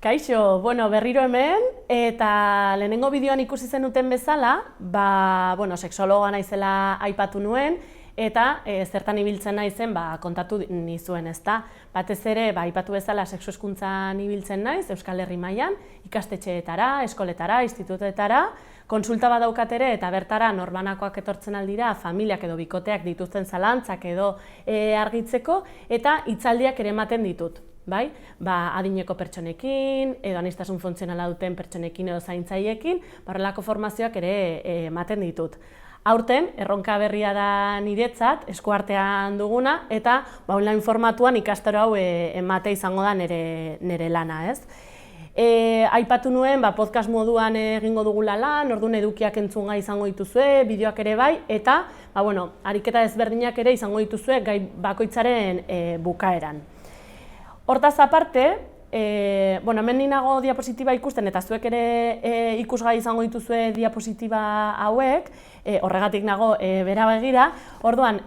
Kaixo, berriro hemen, eta lehenengo bideoan ikusi zenuten bezala, sexologoa naizela aipatu nuen, eta zertan ibiltzen naizen kontatu nizuen, ezta? Batez ere, aipatu bezala sexu hezkuntzan ibiltzen naiz, Euskal Herri mailan, ikastetxeetara, eskoletara, institutuetara, konsulta bat daukat ere, eta bertara norbanakoak etortzen aldira, familiak edo bikoteak dituzten zalantzak edo argitzeko, eta hitzaldiak ere ematen ditut. Adineko pertsonekin, edo aniztasun funtzionala duten pertsonekin edo zaintzaiekin, horrelako formazioak ere ematen ditut. Aurten, erronka berria da niretzat, eskuartean duguna, eta online formatuan ikastaro hau emate izango da nire lana, ez? Aipatu nuen, podcast moduan egingo dugula lan, orduan edukiak entzunga izango dituzue, bideoak ere bai, eta, ariketa ezberdinak ere izango dituzue gai bakoitzaren bukaeran. Hortaz aparte, hemen ninago diapositiba ikusten eta zuek ere ikusgai izango dituzue diapositiba hauek, horregatik nago bera begira. Orduan,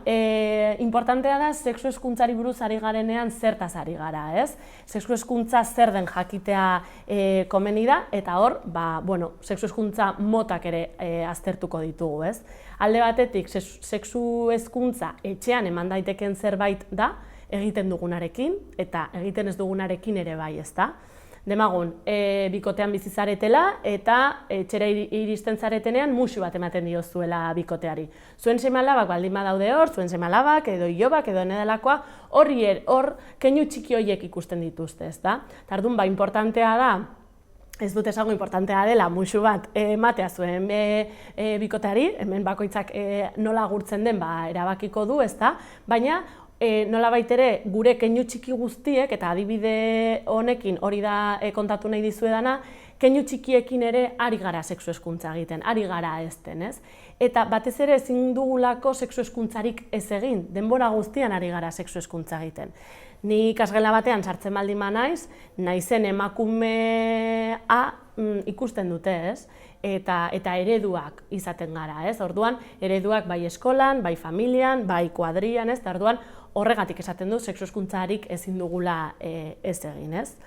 importantea da sexu hezkuntzari buruz ari garenean zertaz ari gara, ez? Sexu hezkuntza zer den jakitea komeni da, eta hor, sexu hezkuntza motak ere aztertuko ditugu, ez? Alde batetik, sexu hezkuntza etxean eman daiteken zerbait da, egiten dugunarekin, eta egiten ez dugunarekin ere bai, ezta? Demagun, bikotean bizi zaretela, eta etxera iristen zaretenean musu bat ematen diozuela bikoteari. Zuen seme-alabak baldin badaude hor, zuen seme-alabak edo ilobak edo nedelakoa, hor keinu txiki horiek ikusten dituzte, ezta? Tardun, importantea da, ez dut esango importantea dela musu bat ematea zuen bikoteari, hemen bakoitzak nola agurtzen den erabakiko du, ezta? Baina, nolabait ere gure keinu txiki guztiek, eta adibide honekin hori da kontatu nahi dizuedana, keinu txikiekin ere ari gara sexu hezkuntza egiten, ari gara ezten, ez? Eta batez ere ezin dugulako sexu hezkuntzarik ez egin, denbora guztian ari gara sexu hezkuntza egiten. Ni ikasgela batean sartzen baldin naiz, naizen emakumea ikusten dute, ez? Eta ereduak izaten gara, ez? Orduan, ereduak bai eskolan, bai familian, bai kuadrian, ez? Orduan, horregatik esaten du, sexu hezkuntzarik ezin dugula ez egin, ez?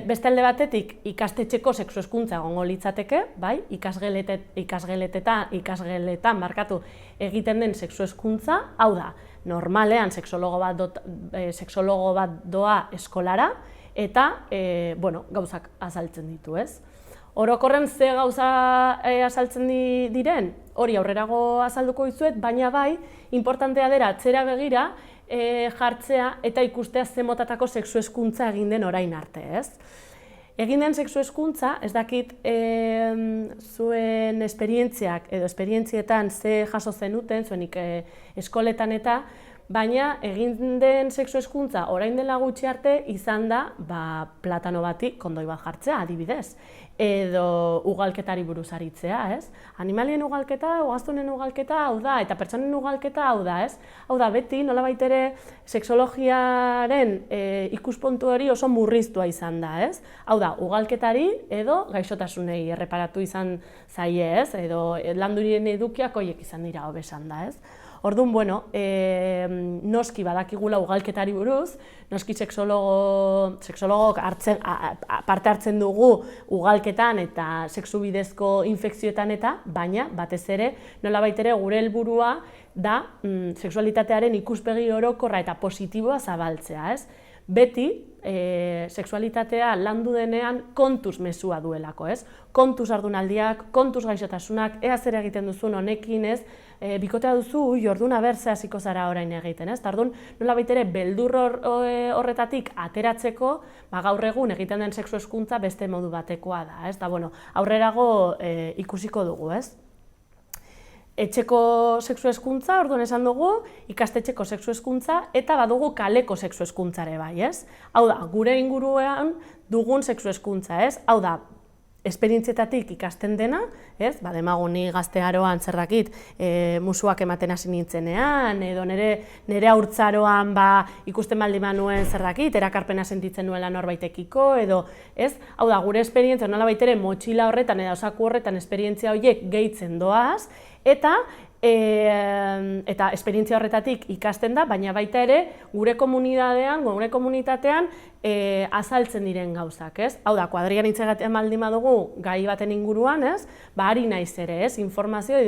Beste alde batetik, ikastetxeko sexu hezkuntza egongo litzateke, bai? Ikasgeletan egiten den sexu hezkuntza, hau da, normalean sexologo bat doa eskolara, eta gauzak azaltzen ditu, ez? Orokorren ze gauza azaltzen diren, hori aurrerago azalduko dizuet, baina bai, importantea dela atzera begira jartzea eta ikustea ze motatako sexu hezkuntza egin den orain arte, ez? Egin den sexu hezkuntza, ez dakit zuen esperientziak edo esperientzietan ze jaso zenuten, zuenik eskoletan eta, baina egin den sexu hezkuntza orain dela gutxi arte izan da platano bati kondoi bat jartzea, adibidez, edo ugalketari buruz aritzea, ez? Animalien ugalketa, ugaztunen ugalketa hau da, eta pertsonen ugalketa hau da, ez? Hau da, beti nolabait ere sexologiaren ikuspuntu hori oso murriztua izan da, ez? Hau da, ugalketari edo gaixotasunei erreparatu izan zaie, ez? Edo landurien edukiak horiek izan dira hobe esan da, ez? Orduan, noski badakigula ugalketari buruz, noski sexologok parte hartzen dugu ugalketan eta sexu bidezko infekzioetan eta, baina, batez ere, nolabait ere gure helburua da sexualitatearen ikuspegi orokorra eta positiboa zabaltzea, ez? Beti, sexualitatea landu denean kontuz mezua duelako, ez? Kontuz haurdunaldiak, kontuz gaixotasunak, ea zer egiten duzun honekin, ez? Bikotea duzu, orduan zer hasiko zara orain egiten, ez? Orduan, nolabait ere beldur horretatik ateratzeko, gaur egun egiten den sexu hezkuntza beste modu batekoa da, ez? Aurrerago ikusiko dugu, ez? Etxeko sexu hezkuntza, orduan esan dugu, ikastetxeko sexu hezkuntza eta badugu kaleko sexu hezkuntzare bai, ez? Hau da, gure inguruan dugun sexu hezkuntza, ez? Hau da, esperientzietatik ikasten dena, ez? Demagu ni gaztearoan zer dakit, musuak ematen hasi nintzenean, edo nire haurtzaroan ikusten baldin nuen zer dakit, erakarpena sentitzen nuela norbaitekiko, edo, ez? Hau da, gure esperientzia nolabait ere motxila horretan edo osaku horretan esperientzia horiek gehitzen doaz, eta eta esperientzia horretatik ikasten da, baina baita ere gure komunitatean azaltzen diren gauzak, ez? Hau da, kuadrilan hitz egiten baldin badugu gai baten inguruan, ez? Ari naiz ere, ez? Informazio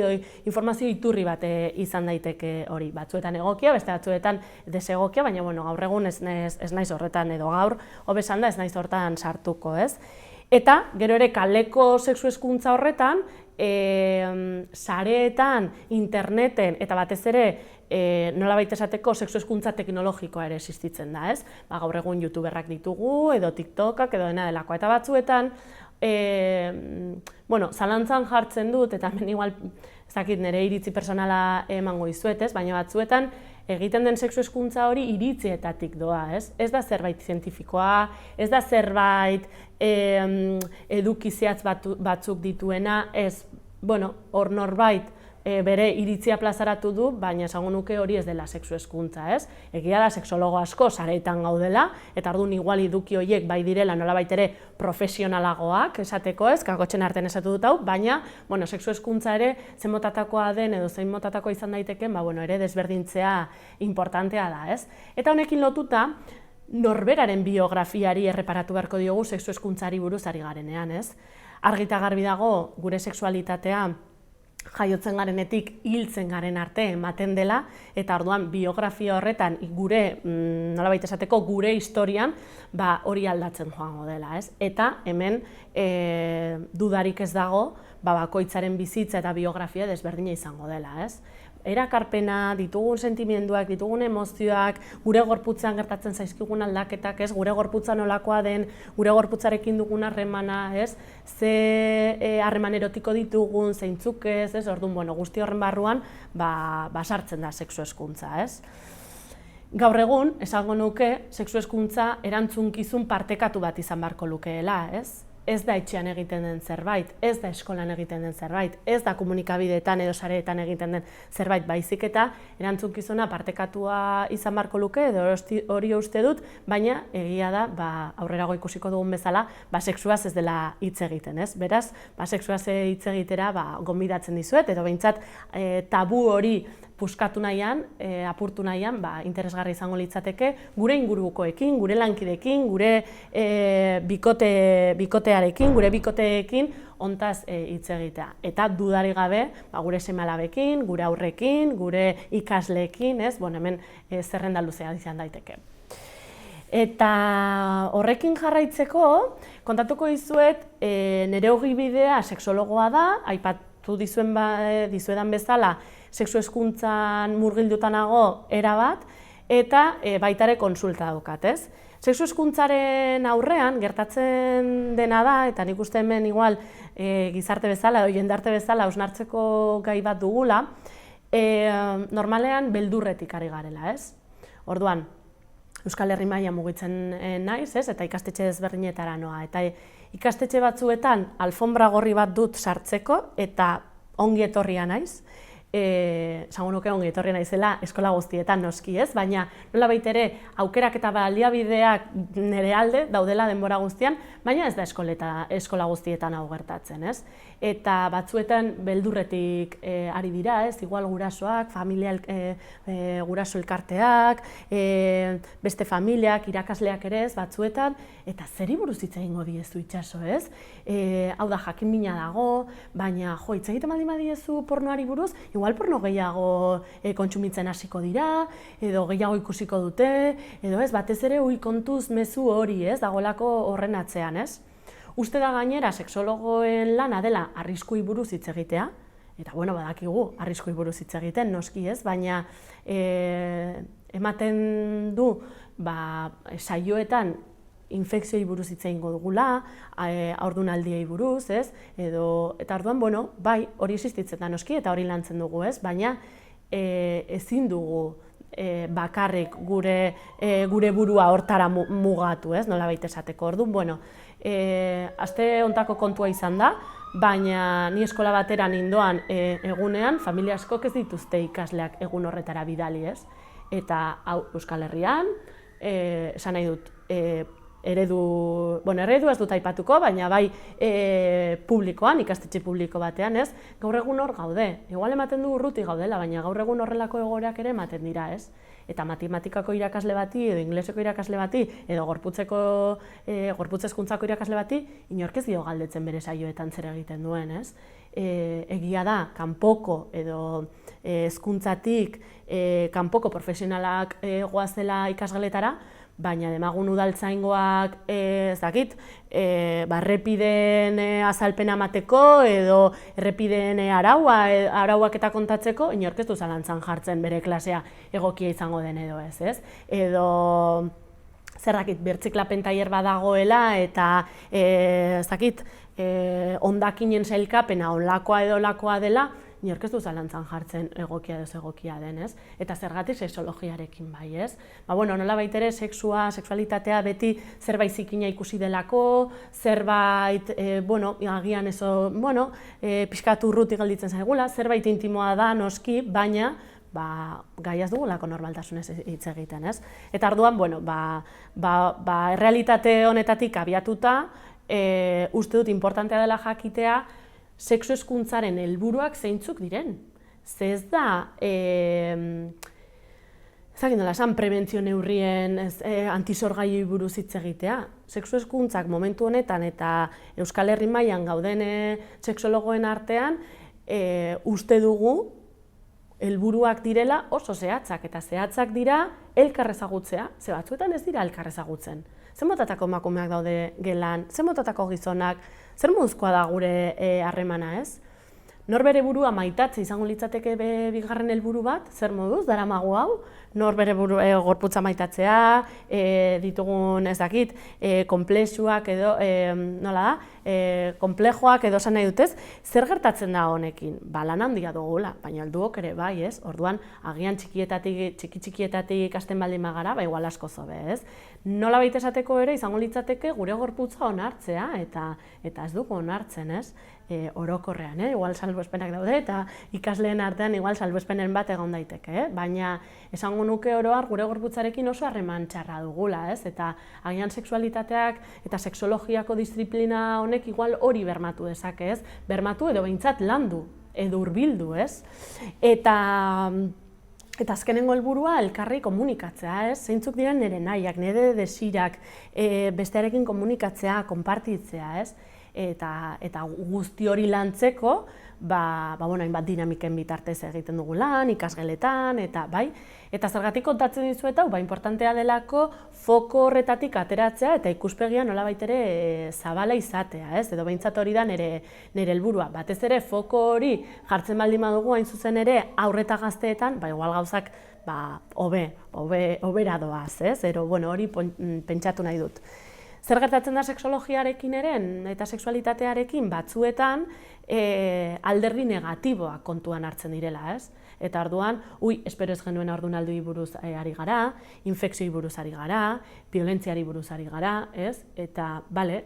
iturri bat izan daiteke hori. Batzuetan egokia, beste batzuetan desegokia, baina gaur egun ez naiz horretan, edo gaur hobe esan da ez naiz horretan sartuko, ez? Eta, gero ere, kaleko sexu hezkuntza horretan, sareetan, interneten, eta batez ere, nolabait esateko sexu hezkuntza teknologikoa ere existitzen da, ez? Gaur egun youtuberrak ditugu, edo tiktokak, edo dena delakoa, eta batzuetan, zalantzan jartzen dut, eta hemen igual, ez dakit, nire iritzi personala emango dizuet, ez? Baina batzuetan, egiten den sexu hezkuntza hori iritzietatik doa, ez? Ez da zerbait zientifikoa, ez da zerbait eduki zehatz batzuk dituena, ez, hor norbait bere iritzia plazaratu du, baina esango nuke hori ez dela sexu hezkuntza, ez? Egia da sexologo asko sareetan gaudela, eta orduan igual eduki horiek bai direla nolabait ere profesionalagoak esateko, ez? Kakotxen artean esatu dut hau, baina, sexu hezkuntza ere zein motatakoa den edo zein motatakoa izan daiteken, ere desberdintzea importantea da, ez? Eta honekin lotuta, norberaren biografiari erreparatu beharko diogu sexu hezkuntzari buruz ari garenean, ez? Argi eta garbi dago gure sexualitatea jaiotzen garenetik hiltzen garen arte ematen dela, eta orduan biografia horretan gure, nolabait esateko, gure historian hori aldatzen joango dela, ez? Eta hemen dudarik ez dago, bakoitzaren bizitza eta biografia desberdina izango dela, ez? Erakarpena, ditugun sentimenduak, ditugun emozioak, gure gorputzean gertatzen zaizkigun aldaketak, ez? Gure gorputza nolakoa den, gure gorputzarekin dugun harremana, ez? Ze harreman erotiko ditugun, zeintzuk ez, orduan, guzti horren barruan, sartzen da sexu hezkuntza, ez? Gaur egun, esango nuke, sexu hezkuntza erantzunkizun partekatu bat izan beharko lukeela, ez? Ez da etxean egiten den zerbait, ez da eskolan egiten den zerbait, ez da komunikabideetan edo sareetan egiten den zerbait, baizik eta erantzunkizuna partekatua izan beharko luke, edo hori uste dut, baina egia da, aurrerago ikusiko dugun bezala, sexuaz ez dela hitz egiten, ez? Beraz, sexuaz hitz egitera gonbidatzen dizuet, edo behintzat tabu hori puskatu nahian, apurtu nahian, interesgarri izango litzateke, gure ingurukoekin, gure lankidekin, gure bikotearekin, gure bikoteekin, hontaz hitz egitea. Eta dudarik gabe, gure seme-alabekin, gure aurrekin, gure ikasleekin, ez? Hemen zerrenda luzea izan daiteke. Eta horrekin jarraitzeko, kontatuko dizuet, nire ogibidea sexologoa da, aipatu dizuedan bezala, sexu hezkuntzan murgildutanago erabat, eta baitare konsulta daukat, ez? Sexu hezkuntzaren aurrean gertatzen dena da, eta nik uste hemen igual gizarte bezala, edo jendarte bezala hausnartzeko gai bat dugula, normalean beldurretik ari garela, ez? Orduan, Euskal Herri mailan mugitzen naiz, ez? Eta ikastetxe desberdinetara noa. Eta ikastetxe batzuetan alfombra gorri bat dut sartzeko, eta ongi etorria naiz. Esango nuke ongi etorri naizela eskola guztietan noski, ez? Baina nolabait ere aukerak eta baliabideak nire alde daudela denbora guztian, baina ez da eskola guztietan hau gertatzen, ez? Eta batzuetan beldurretik ari dira, ez? Igual gurasoak, guraso elkarteak, beste familiak, irakasleak ere ez, batzuetan, eta zeri buruz hitz egingo diezu itxaso, ez? Hau da, jakin mina dago, baina hitz egiten baldin badiezu pornoari buruz, igual porno gehiago kontsumitzen hasiko dira, edo gehiago ikusiko dute, edo ez, batez ere kontuz mezu hori, ez, dagoelako horren atzean, ez? Uste da gainera, sexologoen lana dela arriskui buruz hitz egitea, eta badakigu arriskui buruz hitz egiten, noski ez, baina ematen du saioetan infekzioi buruz hitz egingo dugula, haurdunaldiei buruz, ez? Eta orduan, bai, hori existitzen da noski eta hori lantzen dugu, ez? Baina ezin dugu bakarrik gure burua hortara mugatu, ez? Nolabait esateko. Orduan, aste hontako kontua izan da, baina ni eskola batera nindoan egunean, familia askok ez dituzte ikasleak egun horretara bidali, ez? Eta hau Euskal Herrian, esan nahi dut, eredu ez dut aipatuko, baina bai publikoan, ikastetxe publiko batean, ez? Gaur egun hor gaude. Igual ematen du urruti gaudela, baina gaur egun horrelako egoerak ere ematen dira, ez? Eta matematikako irakasle bati, edo ingleseko irakasle bati, edo gorputz hezkuntzako irakasle bati, inork ez dio galdetzen bere saioetan zer egiten duen, ez? Egia da, kanpoko edo hezkuntzatik kanpoko profesionalak goazela ikasgeletara, baina demagun udaltzaingoak, ez dakit, errepideen azalpena emateko edo errepideen arauak eta kontatzeko, inork ez du zalantzan jartzen bere klasea egokia izango den edo ez, ez? Edo, zer dakit, birtziklapen tailer badagoela eta, ez dakit, hondakinen sailkapena onlakoa edo lakoa dela, inork ez du zalantzan jartzen egokia edo egokia den, ez? Eta zergatik sexologiarekin bai, ez? Nolabait ere sexualitatea beti zerbait zikina ikusi delako, zerbait, agian eso, pixkat urruti gelditzen zaigula, zerbait intimoa da noski, baina gai ez dugulako normaltasunez hitz egiten, ez? Eta orduan, errealitate honetatik abiatuta, uste dut importantea dela jakitea sexu hezkuntzaren helburuak zeintzuk diren. Ze ez da, prebentzio neurrien antisorgaioi buruz hitz egitea. Sexu hezkuntzak momentu honetan eta Euskal Herri mailan gauden sexologoen artean uste dugu helburuak direla oso zehatzak, eta zehatzak dira elkar ezagutzea, ze batzuetan ez dira elkar ezagutzen. Zer motatako emakumeak daude gelan, zer motatako gizonak, zer moduzkoa da gure harremana, ez? Nor bere burua maitatze izango litzateke bigarren helburu bat, zer moduz, daramagu hau, nor bere gorputza maitatzea, ditugun ez dakit, konplexuak edo, nola da, konplejoak edo esan nahi dutez, zer gertatzen da honekin? Lan handia dugula, baina helduok ere bai, ez? Orduan, agian txiki-txikietatik ikasten baldin magara, igual asko zobe, ez? Nola baita esateko ere izango litzateke gure gorputza onartzea, eta ez dugu onartzen, ez? Orokorrean, igual salbuespenak daude, eta ikasleen artean igual salbuespenen bat egon daiteke, baina esango nuke oro har gure gorputzarekin oso harreman txarra dugula, ez? Eta agian sexualitateak eta sexologiako disiplina honek igual hori bermatu dezake, ez? Bermatu edo behintzat landu, edo hurbildu, ez? Eta azkenengo helburua elkarri komunikatzea, ez? Zeintzuk diren nire nahiak, nire desirak, bestearekin komunikatzea, konpartitzea, ez? Eta guzti hori lantzeko, hainbat dinamiken bitartez egiten dugu lan, ikasgeletan, eta bai. Eta zergatik kontatzen dizuet hau, importantea delako foko horretatik ateratzea eta ikuspegia nolabait ere zabala izatea, ez? Edo behintzat hori da nire helburua. Batez ere foko hori jartzen baldin badugu hain zuzen ere haur eta gazteetan, igual gauzak hobera doaz, ez? Ero hori pentsatu nahi dut. Zer gertatzen da sexologiarekin eren eta sexualitatearekin batzuetan alderdi negatiboak kontuan hartzen direla, ez? Eta orduan, espero ez genuen haurdunaldiei buruz ari gara, infekzioi buruz ari gara, biolentziari buruz ari gara, ez? Eta,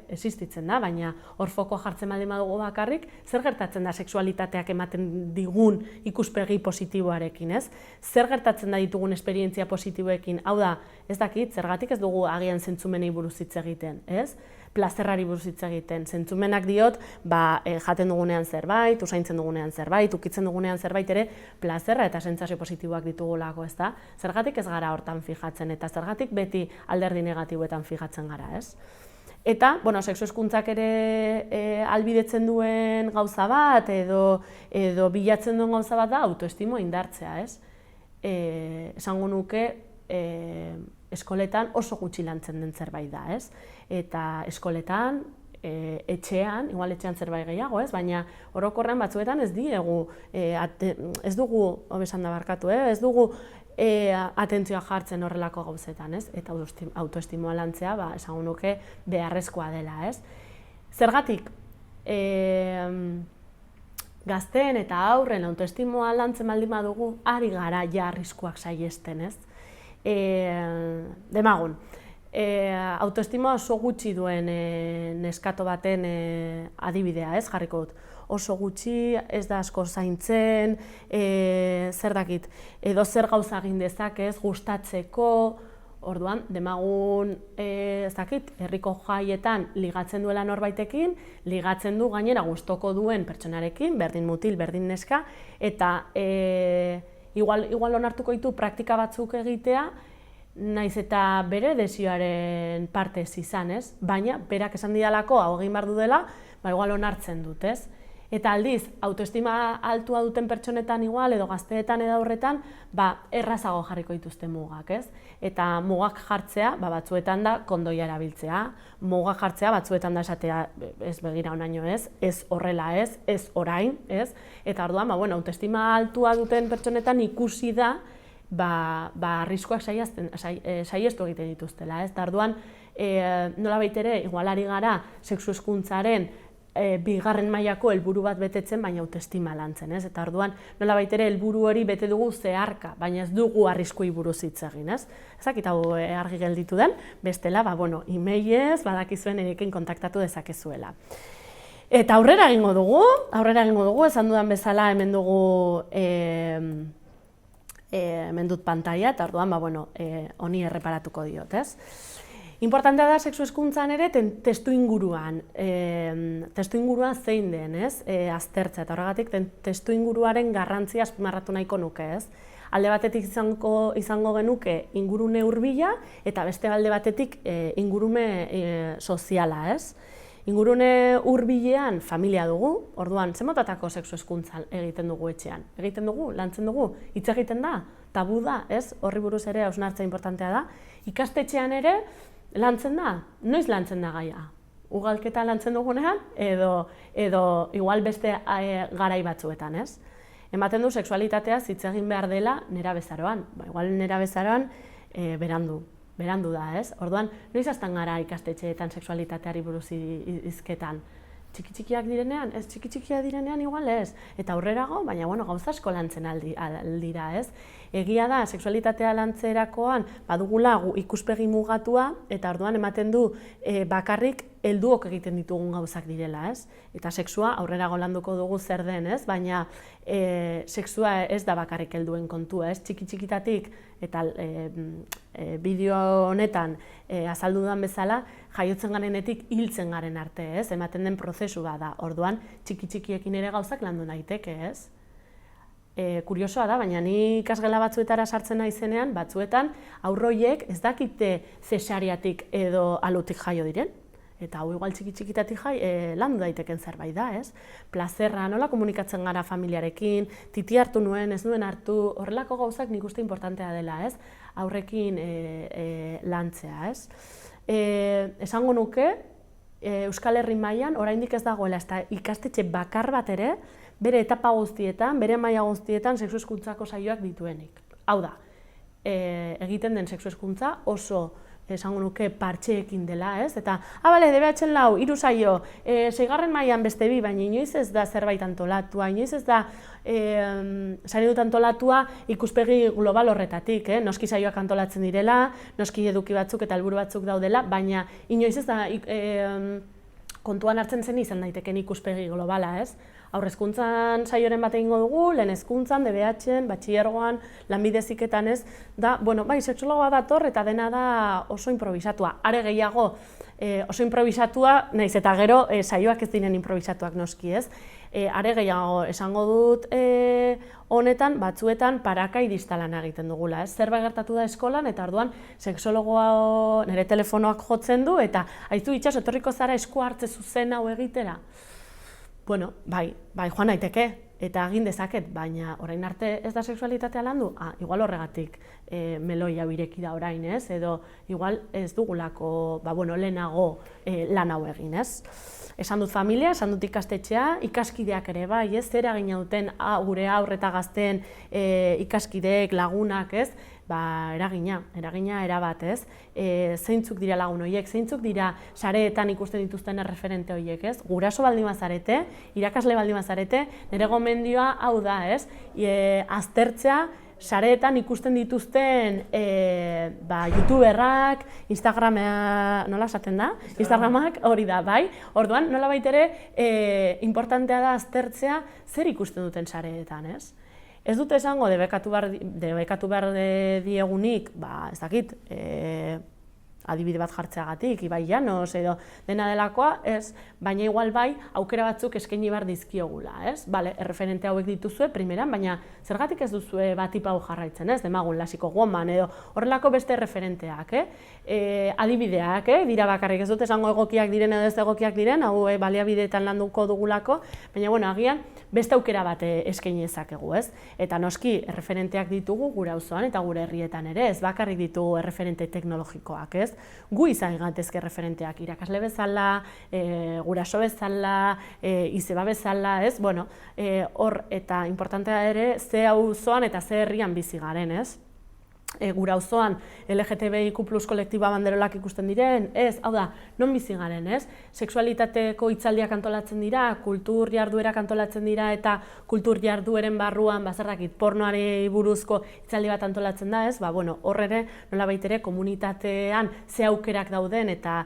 existitzen da, baina hor fokoa jartzen baldin badugu bakarrik, zer gertatzen da sexualitateak ematen digun ikuspegi positiboarekin, ez? Zer gertatzen da ditugun esperientzia positiboekin, hau da, ez dakit, zergatik ez dugu agian zentzumenei buruz hitz egiten, ez? Plazerrari buruz hitz egiten. Zentzumenak diot, jaten dugunean zerbait, usaintzen dugunean zerbait, ukitzen dugunean zerbait ere, plazerra eta sentsazio positiboak ditugulako, ez da? Zergatik ez gara hortan fijatzen, eta zergatik beti alderdi negatiboetan fijatzen gara, ez? Eta, sexu hezkuntzak ere ahalbidetzen duen gauza bat, edo bilatzen duen gauza bat da, autoestimoa indartzea, ez? Esango nuke, eskoletan oso gutxi lantzen den zerbait da, ez? Eta eskoletan, etxean, igual etxean zerbait gehiago, ez? Baina orokorrean batzuetan ez dugu, hobesan da barkatu, ez dugu atentzioa jartzen horrelako gauzetan, ez? Eta autoestimoa lantzea, esango nuke beharrezkoa dela, ez? Zergatik, gazteen eta aurren autoestimoa lantzen baldin badugu, ari gara ja arriskuak saihesten, ez? Demagun, autoestimoa oso gutxi duen neskato baten adibidea, ez, jarriko dut. Oso gutxi, ez da asko zaintzen, zer dakit, edo zer gauza egin dezakez, gustatzeko, Orduan, demagun, ez dakit, herriko jaietan ligatzen duela norbaitekin, ligatzen du gainera gustoko duen pertsonarekin, berdin mutil, berdin neska, eta igual onartuko ditu praktika batzuk egitea, naiz eta bere desioaren partez izan, ez? Baina, berak esan didalako, hau egin behar du dela, igual onartzen dut, ez? Eta aldiz, autoestima altua duten pertsonetan igual, edo gazteetan edo horretan, errazago jarriko dituzte mugak, ez? Eta mugak jartzea, batzuetan da kondoia erabiltzea, mugak jartzea batzuetan da esatea ez begira onaino ez horrela ez orain, ez? Eta orduan, autoestima altua duten pertsonetan ikusi da, arriskoak saiestu egiten dituztela, ez? Eta orduan, nolabait ere, igual ari gara sexu hezkuntzaren bigarren mailako helburu bat betetzen, baina autoestima lantzen, ez? Eta orduan, nolabait ere helburu hori bete dugu zeharka, baina ez dugu arriskuei buruz hitz egin, ez? Ezakit hau argi gelditu den, bestela, emailez, badakizuen erekin kontaktatu dezakezuela. Eta aurrera egingo dugu, esan dudan bezala hemen dugu hemen dut pantalla, eta orduan, honi erreparatuko diot, ez? Importantea da sexu hezkuntzan ere testuinguruan zein den, ez? Aztertzea, eta horregatik testuinguruaren garrantzia azpimarratu nahiko nuke, ez? Alde batetik izango genuke ingurune hurbila eta beste alde batetik ingurume soziala, ez? Ingurune hurbilean familia dugu, orduan, ze motatako sexu hezkuntza egiten dugu etxean? Egiten dugu, lantzen dugu, hitz egiten da, tabu da, ez? Horri buruz ere hausnartza importantea da. Ikastetxean ere, lantzen da? Noiz lantzen da gaia? Ugalketa lantzen dugunean edo igual beste garai batzuetan, ez? Ematen du sexualitatea hitz egin behar dela nerabezaroan. Igual nerabezaroan berandu da, ez? Orduan, noiz hasten gara ikastetxeetan sexualitateari buruz hizketan? Txiki-txikiak direnean? Ez txiki-txikiak direnean igual ez. Eta aurrerago, baina gauza asko lantzen aldira, ez? Egia da, sexualitatea lantzerakoan badugula ikuspegi mugatua, eta orduan ematen du bakarrik helduok egiten ditugun gauzak direla, ez? Eta sexua aurrerago landuko dugu zer den, ez? Baina sexua ez da bakarrik helduen kontua, ez? Txiki-txikitatik eta bideo honetan azaldu dudan bezala, jaiotzen garenetik hiltzen garen arte, ez? Ematen den prozesu da, orduan txiki-txikiekin ere gauzak landu naiteke, ez? Kuriosoa da, baina ni ikasgela batzuetara sartzen naizenean, batzuetan aurroiek ez dakite zesariatik edo alutik jaio diren. Eta hau igual txiki-txikitatik landu daiteken zerbait da, ez? Plazerra, nola komunikatzen gara familiarekin, titi hartu nuen, ez nuen hartu, horrelako gauzak nik uste importantea dela, ez? Aurrekin lantzea, ez? Esango nuke, Euskal Herri mailan oraindik ez dagoela, ez ikastetxe bakar bat ere, bere etapa guztietan, bere maila guztietan sexu hezkuntzako saioak dituenik. Hau da, egiten den sexu hezkuntza oso esango nuke partxeekin dela, ez? Eta, bale, DBH-en 4, 3 saio, 6. mailan beste 2, baina inoiz ez da zerbait antolatua, inoiz ez da sari dut antolatua ikuspegi global horretatik, noski saioak antolatzen direla, noski eduki batzuk eta helburu batzuk daudela, baina inoiz ez da kontuan hartzen zen izan daiteken ikuspegi globala, ez? Haurrezkuntzan saioren bat egingo dugu, lehen hezkuntzan, DBH-en, batxilergoan, lanbide heziketan ez, da, sexuologoa dator eta dena da oso improvisatua. Are gehiago, oso improvisatua, nahiz eta gero saioak ez diren improvisatuak noski, ez? Are gehiago, esango dut honetan, batzuetan parakaidista lan egiten dugula, ez? Zerbait gertatu da eskolan, eta orduan sexuologoa nire telefonoak jotzen du, eta aizu itxaso, etorriko zara esku hartze zuzen hau egitera. Bueno, bai, joan naiteke, eta egin dezaket, baina orain arte ez da sexualitatea landu? Igual horregatik meloi hau ireki da orain, ez? Edo igual ez dugulako, lehenago lan hau egin, ez? Esan dut familia, esan dut ikastetxea, ikaskideak ere bai, ez? Zer egina duten gure haur eta gazteen ikaskideek, lagunak, ez? Eragina erabat, ez? Zeintzuk dira lagun horiek, zeintzuk dira sareetan ikusten dituzten erreferente horiek, ez? Guraso baldin bazarete, irakasle baldin bazarete, nire gomendioa hau da, ez? Aztertzea, sareetan ikusten dituzten youtuberrak, Instagramea, nola esaten da? Instagramak hori da, bai? Orduan, nola baitere, importantea da aztertzea zer ikusten duten sareetan, ez? Ez dute esango debekatu behar diegunik, ez dakit, adibide bat jartzeagatik, Ibai Llanos edo dena delakoa, ez, baina igual bai aukera batzuk eskaini behar dizkiogula, ez? Bale, erreferente hauek dituzue primeran, baina zergatik ez duzue batipa hau jarraitzen, ez? Demagun, lasiko goman edo horrelako beste referenteak, adibideak, dira bakarrik, ez dut esango egokiak diren edo ez egokiak diren, hau baliabideetan landuko dugulako, baina bueno, agian beste aukera bat eskaini ezakegu, ez? Eta noski, erreferenteak ditugu gure auzoan eta gure herrietan ere, ez bakarrik ditugu erreferente teknologikoak, ez? Gu izan gantezke referenteak, irakasle bezala, guraso bezala, izeba bezala, ez? Bueno, hor eta importantea ere, ze auzoan eta ze herrian bizi garen, ez? Gura auzoan LGTBIQ+ kolektiboa banderolak ikusten diren, ez, hau da, non bizi garen, ez? Sexualitateko hitzaldiak antolatzen dira, kultur jarduerak antolatzen dira eta kultur jardueren barruan, zerrakit, pornoari buruzko hitzaldi bat antolatzen da, ez? Bueno, hor ere, nolabait ere, komunitatean ze aukerak dauden eta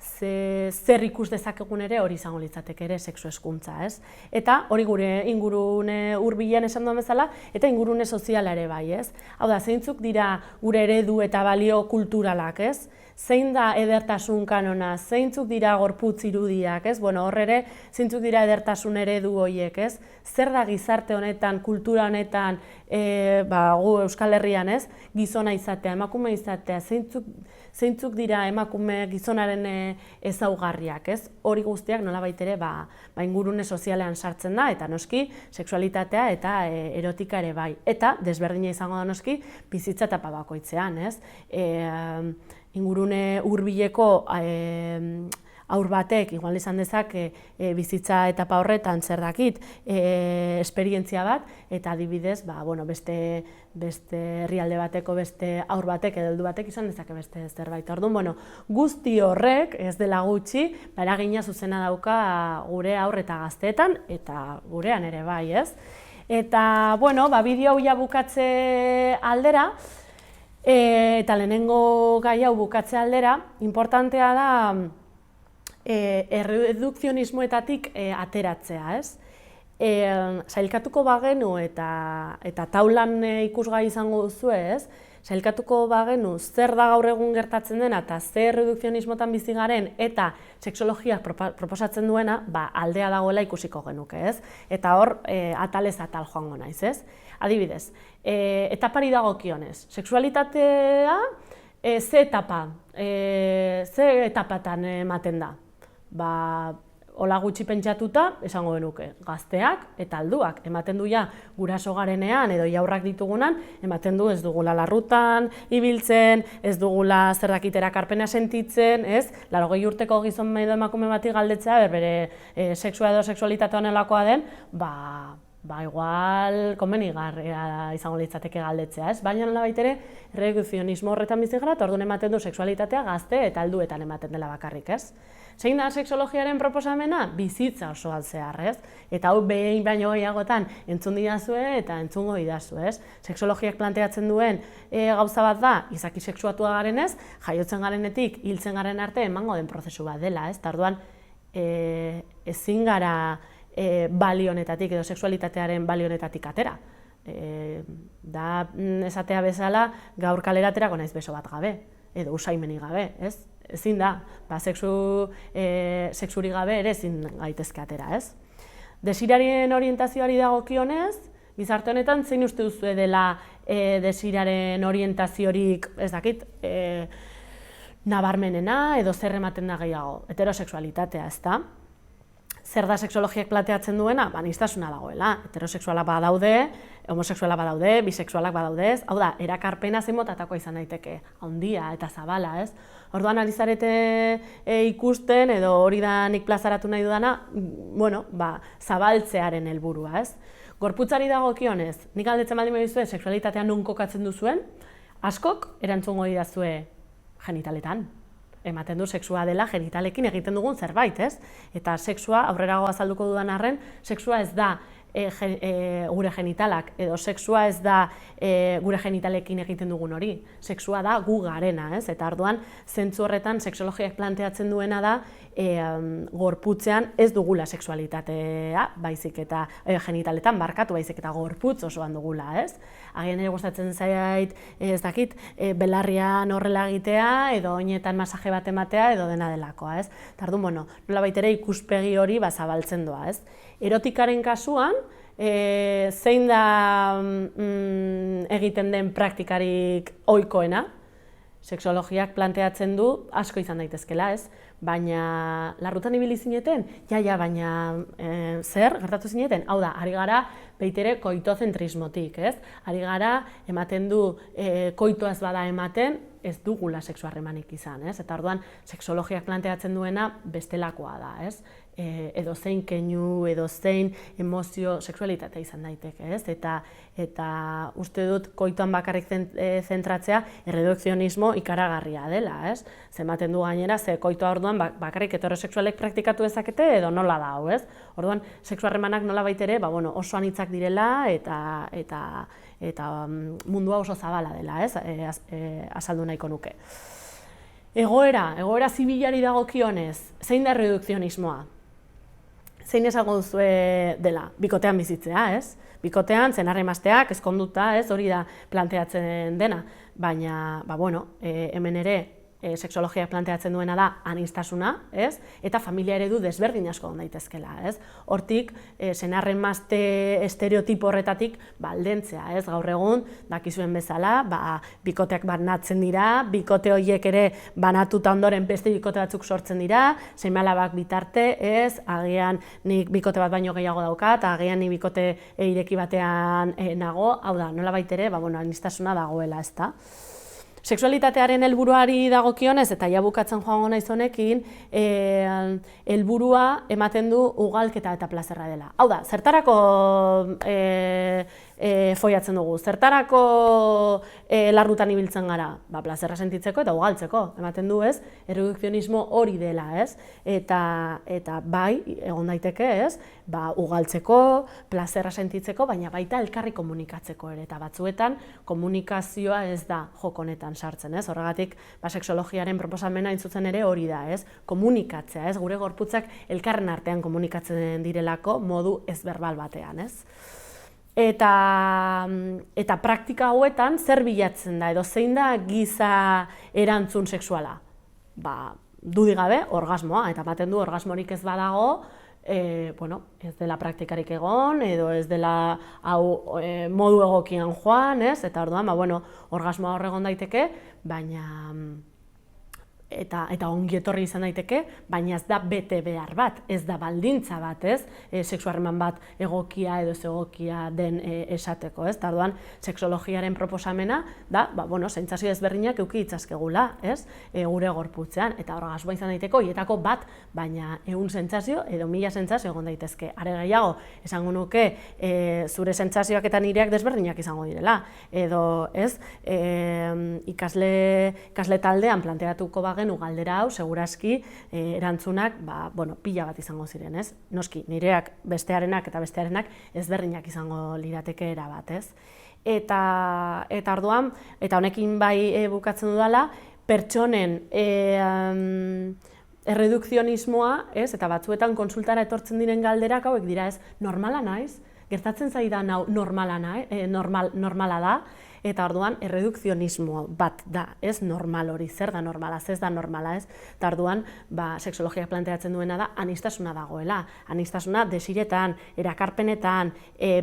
zer ikus dezakegun ere hori izango litzateke ere sexu hezkuntza, ez? Eta hori gure ingurune hurbilean esan duen bezala, eta ingurune soziala ere bai, ez? Hau da, zeintzuk dira gure eredu eta balio kulturalak, ez? Zein da edertasun kanona, zeintzuk dira gorputz irudiak, ez? Bueno, hor ere, zeintzuk dira edertasun eredu horiek, ez? Zer da gizarte honetan, kultura honetan, gu Euskal Herrian, ez? Gizona izatea, emakume izatea, zeintzuk dira emakume gizonaren ezaugarriak, ez? Hori guztiak nolabait ere ingurune sozialean sartzen da, eta noski sexualitatea eta erotika ere bai. Eta desberdina izango da noski bizitza etapa bakoitzean, ez? Ingurune hurbileko haur batek, igual izan dezake bizitza etapa horretan zer dakit, esperientzia bat, eta adibidez, beste herrialde bateko beste haur batek edo heldu batek izan dezake beste zerbait. Orduan, guzti horrek, ez dela gutxi, eragina zuzena dauka gure haur eta gazteetan, eta gurean ere bai, ez? Eta, bideo hau ja bukatze aldera, eta lehenengo gai hau bukatze aldera, importantea da erredukzionismoetatik ateratzea, ez? Sailkatuko bagenu eta taulan ikusgai izango duzu, ez? Sailkatuko bagenu zer da gaur egun gertatzen dena eta zer redukzionismotan bizi garen eta sexologiak proposatzen duena, aldea dagoela ikusiko genuke, ez? Eta hor, atalez atal joango naiz, ez? Adibidez, etapari dagokionez, sexualitatea ze etapatan ematen da? Hola gutxi pentsatuta, esango genuke, gazteak eta helduak. Ematen du ja guraso garenean edo jaurrak ditugunan, ematen du ez dugula larrutan ibiltzen, ez dugula zer dakit erakarpena sentitzen, ez? 80 urteko gizon edo emakume bati galdetzea, bere sexua edo sexualitatea honelakoa den, igual komenigarria izango litzateke galdetzea, ez? Baina nolabait ere, redukzionismo horretan bizi gara, eta orduan ematen du sexualitatea gazte eta helduetan ematen dela bakarrik, ez? Zein da sexologiaren proposamena? Bizitza osoan zehar, ez? Eta hau behin baino gehiagotan entzun didazue eta entzungo didazu, ez? Sexologiak planteatzen duen gauza bat da, izaki sexuatua garenez, jaiotzen garenetik, hiltzen garen arte emango den prozesu bat dela, ez? Eta orduan, ezin gara balionetatik edo sexualitatearen balionetatik atera. Da esatea bezala gaur kalera aterako naiz beso bat gabe, edo usaimenik gabe, ez? Ezin da, sexuri gabe ere ezin gaitezke atera, ez? Desirarien orientazioari dagokionez, gizarte honetan zein uste duzu dela desiraren orientaziorik, ez dakit, nabarmenena edo zer ematen da gehiago, heterosexualitatea, ez da? Zer da sexologiak planteatzen duena? Aniztasuna dagoela, heterosexualak badaude, homosexualak badaude, bisexualak badaude, hau da, erakarpena zein motatakoa izan daiteke, handia eta zabala, ez? Orduan ari zarete ikusten edo hori da nik plazaratu nahi dudana, zabaltzearen helburua, ez? Gorputzari dagokionez, nik galdetzen baldin badizue sexualitatea non kokatzen duzuen, askok erantzungo didazue genitaletan. Ematen du sexua dela genitalekin egiten dugun zerbait, ez? Eta sexua, aurrerago azalduko dudan arren, sexua ez da gure genitalak, edo sexua ez da gure genitalekin egiten dugun hori. Sexua da gu garena, ez? Eta orduan, zentzu horretan, sexologiak planteatzen duena da gorputzean ez dugula sexualitatea, baizik eta genitaletan barkatu baizik eta gorputz osoan dugula, ez? Agian ere gustatzen zait, ez dakit, belarrian horrela egitea, edo oinetan masaje bat ematea, edo dena delakoa, ez? Eta orduan, bueno, nolabait ere ikuspegi hori zabaltzen doa, ez? Erotikaren kasuan, zein da egiten den praktikarik ohikoena? Sexologiak planteatzen du asko izan daitezkela, ez? Baina larrutan ibili zineten? Ja, baina zer gertatu zineten? Hau da, ari gara beitere koitozentrismotik, ez? Ari gara ematen du koitoa ez bada ematen, ez dugula sexu harremanik izan, ez? Eta orduan, sexologiak planteatzen duena bestelakoa da, ez? Edo zein keinu, edo zein emozio, sexualitatea izan daiteke, ez? Eta uste dut koitoan bakarrik zentratzea erredukzionismo ikaragarria dela, ez? Zenbaten du gainera, ze koitoa orduan bakarrik heterosexualek praktikatu dezakete edo nola da hau, ez? Orduan, sexu harremanak nola baitere, oso anitzak direla eta mundua oso zabala dela, ez? Azaldu nahiko nuke. Egoera zibilari dagokionez, zein da erredukzionismoa? Zein esango duzue dela, bikotean bizitzea, ez? Bikotean, zenarremazteak, ezkonduta, ez? Hori da planteatzen dena, baina, hemen ere, sexologiak planteatzen duena da aniztasuna, ez? Eta familia eredu desberdin asko daitezkela, ez? Hortik, senarremazte estereotipo horretatik aldentzea, ez? Gaur egun, dakizuen bezala, bikoteak banatzen dira, bikote horiek ere banatuta ondoren beste bikote batzuk sortzen dira, seme-alabak bitarte, ez? Agian nik bikote bat baino gehiago daukat, agian nik bikote ireki batean nago, hau da, nolabait ere, aniztasuna dagoela, ezta? Sexualitatearen helburuari dagokionez, eta ja bukatzen joango naiz honekin, helburua ematen du ugalketa eta plazerra dela. Hau da, zertarako foiatzen dugu, zertarako larrutan ibiltzen gara? Plazerra sentitzeko eta ugaltzeko, ematen du, ez? Erredukzionismo hori dela, ez? Eta bai, egon daiteke, ez? Ugaltzeko, plazerra sentitzeko, baina baita elkarri komunikatzeko ere, eta batzuetan komunikazioa ez da joko honetan sartzen, ez? Horregatik, sexologiaren proposamena intzutzen ere hori da, ez? Komunikatzea, ez? Gure gorputzak elkarren artean komunikatzen direlako modu ezberbal batean, ez? Eta praktika hauetan zer bilatzen da, edo zein da giza erantzun sexuala? Dudik gabe, orgasmoa, eta ematen du orgasmorik ez badago, ez dela praktikarik egon, edo ez dela modu egokian joan, ez? Eta orduan, orgasmoa hor egon daiteke, baina eta ongi etorri izan daiteke, baina ez da bete behar bat, ez da baldintza bat, ez? Sexu harreman bat egokia edo ez egokia den esateko, ez? Eta orduan, sexologiaren proposamena da, sentsazio ezberdinak eduki ditzazkegula, ez? Gure gorputzean, eta orgasmoa izan daiteko, hietako bat, baina 100 sentsazio edo 1000 sentsazio egon daitezke. Are gehiago, esango nuke, zure sentsazioak eta nireak desberdinak izango direla. Edo, ez? Ikasle taldean planteatuko bagenu galdera hau, segurazki, erantzunak, pila bat izango ziren, ez? Noski, nireak bestearenak eta bestearenak ezberdinak izango lirateke erabat, ez? Eta orduan, eta honekin bai bukatzen dudala, pertsonen erredukzionismoa, ez? Eta batzuetan konsultara etortzen diren galderak hauek dira, ez? Normala naiz? Gertatzen zaidan hau normala da? Eta orduan, erredukzionismo bat da, ez normal hori, zer da normala, ez da normala, ez? Eta orduan, sexologiak planteatzen duena da, aniztasuna dagoela. Aniztasuna desiretan, erakarpenetan,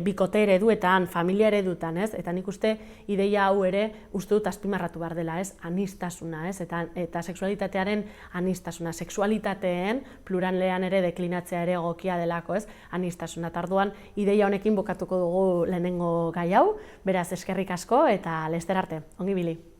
bikote ereduetan, familia eredutan, ez? Eta nik uste, ideia hau ere, uste dut azpimarratu behar dela, ez? Aniztasuna, ez? Eta sexualitatearen aniztasuna, sexualitateen pluralean ere deklinatzea ere egokia delako, ez? Aniztasuna. Eta orduan, ideia honekin bukatuko dugu lehenengo gai hau, beraz eskerrik asko, eta lester arte, ongi bili.